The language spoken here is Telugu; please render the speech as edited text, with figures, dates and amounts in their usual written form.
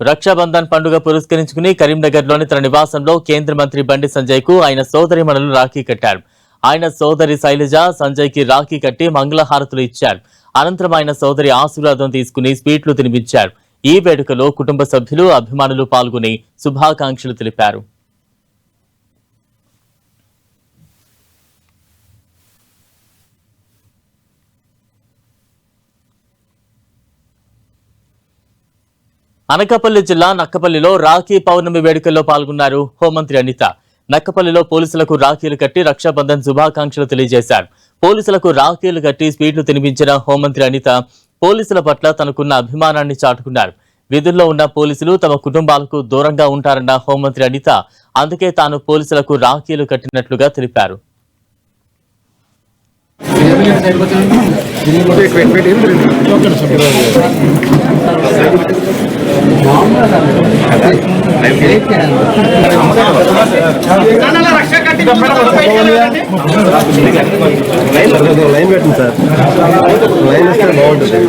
రక్షాబంధన్ పండుగ పురస్కరించుకుని కరీంనగర్లోని తన నివాసంలో కేంద్ర మంత్రి బండి సంజయ్ కు ఆయన సోదరిమణులు రాఖీ కట్టారు. ఆయన సోదరి శైలజ సంజయ్ కి రాఖీ కట్టి మంగళహారతులు ఇచ్చారు. అనంతరం ఆయన సోదరి ఆశీర్వాదం తీసుకుని స్వీట్లు తినిపించారు. ఈ వేడుకలో కుటుంబ సభ్యులు, అభిమానులు పాల్గొని శుభాకాంక్షలు తెలిపారు. అనకాపల్లి జిల్లా నక్కపల్లిలో రాఖీ పౌర్ణమి వేడుకల్లో పాల్గొన్నారు హోంమంత్రి అనిత. నక్కపల్లిలో పోలీసులకు రాఖీలు కట్టి రక్షాబంధన్ శుభాకాంక్షలు తెలియజేశారు. పోలీసులకు రాఖీలు కట్టి స్వీట్లు తినిపించిన హోంమంత్రి అనిత పోలీసుల పట్ల తనకున్న అభిమానాన్ని చాటుకున్నారు. విధుల్లో ఉన్న పోలీసులు తమ కుటుంబాలకు దూరంగా ఉంటారన్న హోంమంత్రి అనిత అందుకే తాను పోలీసులకు రాఖీలు కట్టినట్లుగా తెలిపారు. లైన్ పెట్టండి సార్, లైన్ వస్తే బాగుంటుంది.